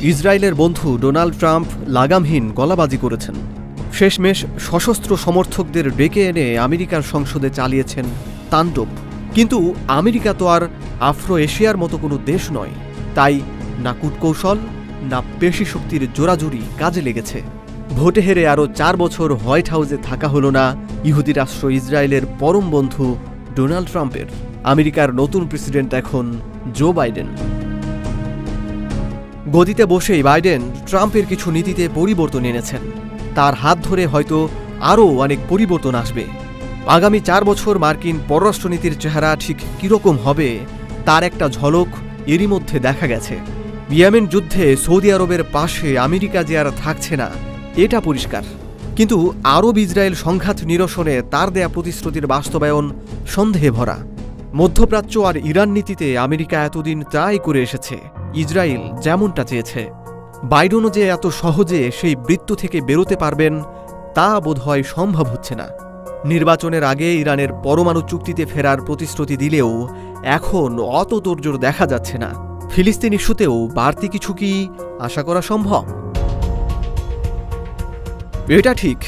ইসরায়েলের বন্ধু Donald Trump লাগামহীন গলাবাজি করেছেন। শেষমেশ সশস্ত্র সমর্থকদের ডেকে এনে আমেরিকার সংসদে চালিয়েছেন তাণ্ডব। কিন্তু আমেরিকা তো আর আফ্রো এশিয়ার মতো কোনো দেশ নয়, তাই না কূটকৌশল না পেশি শক্তির জোরাজুরি কাজে লেগেছে। ভোটে হেরে আরও 4 বছর হোয়াইট হাউসে থাকা হলো না ইহুদি রাষ্ট্র ইসরায়েলের পরম বন্ধু ডোনাল্ড ট্রাম্পের। আমেরিকার নতুন প্রেসিডেন্ট এখন জো বাইডেন। গদিতে বসেই বাইডেন ট্রাম্পের কিছু নীতিতে পরিবর্তন এনেছেন। তার হাত ধরে হয়তো আরও অনেক পরিবর্তন আসবে। আগামী 4 বছর মার্কিন পররাষ্ট্রনীতির চেহারা ঠিক কীরকম হবে তার একটা ঝলক এরই মধ্যে দেখা গেছে। ইয়েমেন যুদ্ধে সৌদি আরবের পাশে আমেরিকা যে আর থাকছে না এটা পরিষ্কার, কিন্তু আরব ইসরায়েল সংঘাত নিরসনে তার দেয়া প্রতিশ্রুতির বাস্তবায়ন সন্দেহে ভরা। মধ্যপ্রাচ্য আর ইরান নীতিতে আমেরিকা এতদিন তাই করে এসেছে ইসরায়েল যেমনটা চেয়েছে। বাইডেনও যে এত সহজে সেই বৃত্ত থেকে বেরোতে পারবেন তা বোধহয় সম্ভব হচ্ছে না। নির্বাচনের আগে ইরানের পরমাণু চুক্তিতে ফেরার প্রতিশ্রুতি দিলেও এখন অত তোড়জোড় দেখা যাচ্ছে না। ফিলিস্তিন ইস্যুতেও বাড়তি কিছু কি আশা করা সম্ভব? এটা ঠিক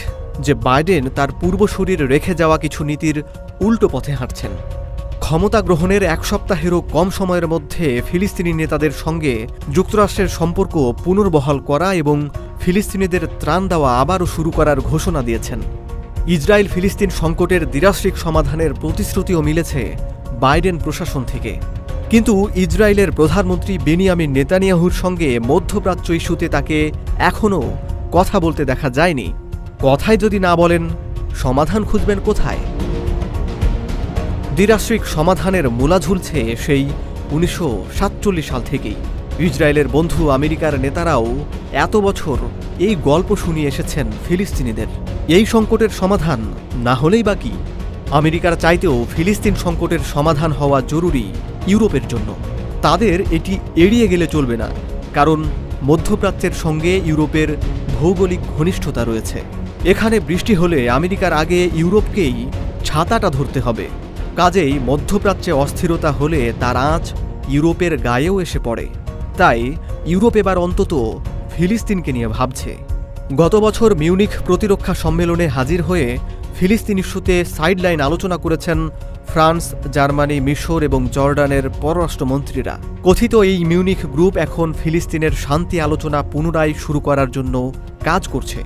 যে বাইডেন তার পূর্বসূরির রেখে যাওয়া কিছু নীতির উল্টো পথে হাঁটছেন। ক্ষমতা গ্রহণের 1 সপ্তাহেরও কম সময়ের মধ্যে ফিলিস্তিনি নেতাদের সঙ্গে যুক্তরাষ্ট্রের সম্পর্ক পুনর্বহাল করা এবং ফিলিস্তিনিদের ত্রাণ দেওয়া আবারও শুরু করার ঘোষণা দিয়েছেন। ইসরায়েল ফিলিস্তিন সংকটের দ্বিরাষ্ট্রিক সমাধানের প্রতিশ্রুতিও মিলেছে বাইডেন প্রশাসন থেকে। কিন্তু ইসরায়েলের প্রধানমন্ত্রী বেনিয়ামিন নেতানিয়াহুর সঙ্গে মধ্যপ্রাচ্য ইস্যুতে তাকে এখনও কথা বলতে দেখা যায়নি। কথায় যদি না বলেন, সমাধান খুঁজবেন কোথায়? দ্বিরাষ্ট্রিক সমাধানের মূলা ঝুলছে সেই 1947 সাল থেকেই। ইসরায়েলের বন্ধু আমেরিকার নেতারাও এত বছর এই গল্প শুনিয়ে এসেছেন ফিলিস্তিনিদের। এই সংকটের সমাধান না হলেই বা কি? আমেরিকার চাইতেও ফিলিস্তিন সংকটের সমাধান হওয়া জরুরি ইউরোপের জন্য। তাদের এটি এড়িয়ে গেলে চলবে না, কারণ মধ্যপ্রাচ্যের সঙ্গে ইউরোপের ভৌগোলিক ঘনিষ্ঠতা রয়েছে। এখানে বৃষ্টি হলে আমেরিকার আগে ইউরোপকেই ছাতাটা ধরতে হবে। কাজেই মধ্যপ্রাচ্যে অস্থিরতা হলে তার আঁচ ইউরোপের গায়েও এসে পড়ে। তাই ইউরোপ এবার অন্তত ফিলিস্তিনকে নিয়ে ভাবছে। গত বছর মিউনিখ প্রতিরক্ষা সম্মেলনে হাজির হয়ে ফিলিস্তিন ইস্যুতে সাইডলাইন আলোচনা করেছেন ফ্রান্স, জার্মানি, মিশর এবং জর্ডানের পররাষ্ট্রমন্ত্রীরা। কথিত এই মিউনিখ গ্রুপ এখন ফিলিস্তিনের শান্তি আলোচনা পুনরায় শুরু করার জন্য কাজ করছে।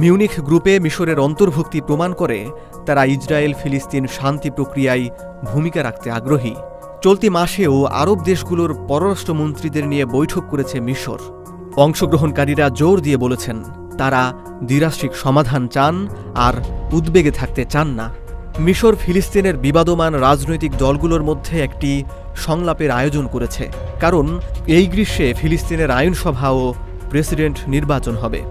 মিউনিখ গ্রুপে মিশরের অন্তর্ভুক্তি প্রমাণ করে তারা ইসরায়েল ফিলিস্তিন শান্তি প্রক্রিয়ায় ভূমিকা রাখতে আগ্রহী। চলতি মাসেও আরব দেশগুলোর পররাষ্ট্রমন্ত্রীদের নিয়ে বৈঠক করেছে মিশর। অংশগ্রহণকারীরা জোর দিয়ে বলেছেন তারা দ্বিরাষ্ট্রিক সমাধান চান আর উদ্বেগে থাকতে চান না। মিশর ফিলিস্তিনের বিবাদমান রাজনৈতিক দলগুলোর মধ্যে একটি সংলাপের আয়োজন করেছে, কারণ এই গ্রীষ্মে ফিলিস্তিনের আইনসভা ও প্রেসিডেন্ট নির্বাচন হবে।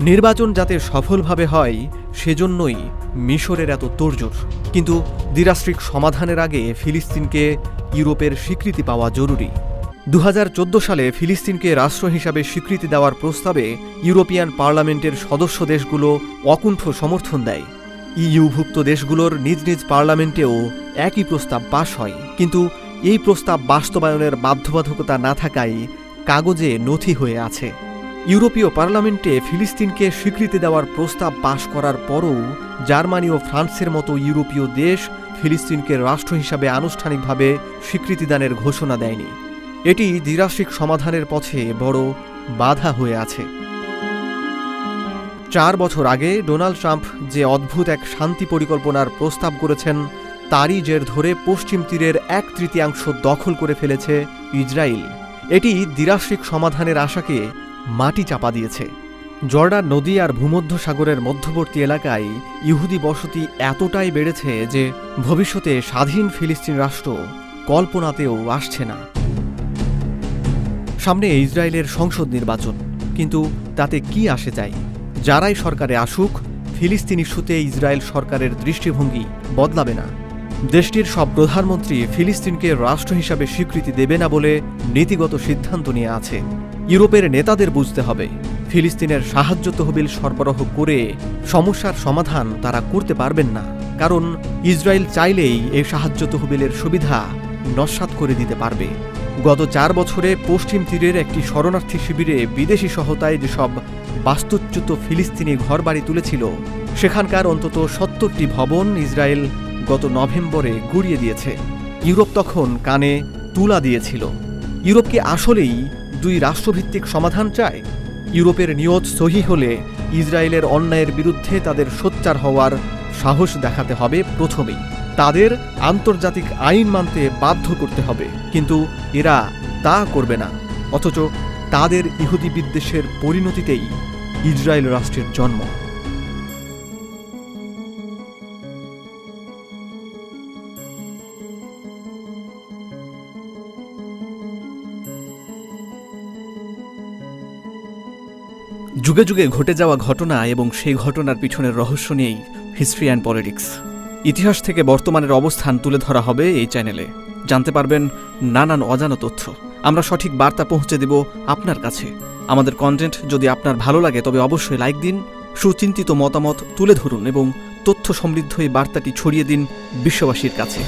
নির্বাচন যাতে সফলভাবে হয় সেজন্যই মিশরের এত তোড়জোড়। কিন্তু দ্বিরাষ্ট্রিক সমাধানের আগে ফিলিস্তিনকে ইউরোপের স্বীকৃতি পাওয়া জরুরি। 2014 সালে ফিলিস্তিনকে রাষ্ট্র হিসাবে স্বীকৃতি দেওয়ার প্রস্তাবে ইউরোপিয়ান পার্লামেন্টের সদস্য দেশগুলো অকুণ্ঠ সমর্থন দেয়। ইইউভুক্ত দেশগুলোর নিজ নিজ পার্লামেন্টেও একই প্রস্তাব পাশ হয়, কিন্তু এই প্রস্তাব বাস্তবায়নের বাধ্যবাধকতা না থাকায় কাগজে নথি হয়ে আছে। ইউরোপীয় পার্লামেন্টে ফিলিস্তিনকে স্বীকৃতি দেওয়ার প্রস্তাব পাশ করার পরও জার্মানি ও ফ্রান্সের মতো ইউরোপীয় দেশ ফিলিস্তিনকে রাষ্ট্র হিসাবে আনুষ্ঠানিকভাবে স্বীকৃতিদানের ঘোষণা দেয়নি। এটি দ্বিরাষ্ট্রিক সমাধানের পথে বড় বাধা হয়ে আছে। 4 বছর আগে ডোনাল্ড ট্রাম্প যে অদ্ভুত এক শান্তি পরিকল্পনার প্রস্তাব করেছেন তারই জের ধরে পশ্চিম তীরের 1/3 দখল করে ফেলেছে ইসরায়েল। এটি দ্বিরাষ্ট্রিক সমাধানের আশাকে মাটি চাপা দিয়েছে। জর্ডান নদী আর ভূমধ্যসাগরের মধ্যবর্তী এলাকায় ইহুদি বসতি এতটাই বেড়েছে যে ভবিষ্যতে স্বাধীন ফিলিস্তিন রাষ্ট্র কল্পনাতেও আসছে না। সামনে ইসরায়েলের সংসদ নির্বাচন, কিন্তু তাতে কি আসে যায়? যারাই সরকারে আসুক, ফিলিস্তিন ইস্যুতে ইসরায়েল সরকারের দৃষ্টিভঙ্গি বদলাবে না। দেশটির সব প্রধানমন্ত্রী ফিলিস্তিনকে রাষ্ট্র হিসাবে স্বীকৃতি দেবে না বলে নীতিগত সিদ্ধান্ত নিয়ে আছে। ইউরোপের নেতাদের বুঝতে হবে ফিলিস্তিনের সাহায্য তহবিল সরবরাহ করে সমস্যার সমাধান তারা করতে পারবেন না, কারণ ইসরায়েল চাইলেই এই সাহায্য তহবিলের সুবিধা নস্যাৎ করে দিতে পারবে। গত 4 বছরে পশ্চিম তীরের একটি শরণার্থী শিবিরে বিদেশি সহায়তায় যেসব বাস্তুচ্যুত ফিলিস্তিনি ঘরবাড়ি তুলেছিল, সেখানকার অন্তত 70টি ভবন ইসরায়েল গত নভেম্বরে গুঁড়িয়ে দিয়েছে। ইউরোপ তখন কানে তুলা দিয়েছিল। ইউরোপ কি আসলেই 2 রাষ্ট্রভিত্তিক সমাধান চায়? ইউরোপের নিয়ত সহি হলে ইসরায়েলের অন্যায়ের বিরুদ্ধে তাদের সোচ্চার হওয়ার সাহস দেখাতে হবে প্রথমেই। তাদের আন্তর্জাতিক আইন মানতে বাধ্য করতে হবে, কিন্তু এরা তা করবে না। অথচ তাদের ইহুদি বিদ্বেষের পরিণতিতেই ইসরায়েল রাষ্ট্রের জন্ম। যুগে যুগে ঘটে যাওয়া ঘটনা এবং সেই ঘটনার পিছনের রহস্য নিয়েই হিস্ট্রি অ্যান্ড পলিটিক্স। ইতিহাস থেকে বর্তমানের অবস্থান তুলে ধরা হবে এই চ্যানেলে। জানতে পারবেন নানান অজানা তথ্য। আমরা সঠিক বার্তা পৌঁছে দেব আপনার কাছে। আমাদের কন্টেন্ট যদি আপনার ভালো লাগে তবে অবশ্যই লাইক দিন, সুচিন্তিত মতামত তুলে ধরুন এবং তথ্য সমৃদ্ধ এই বার্তাটি ছড়িয়ে দিন বিশ্ববাসীর কাছে।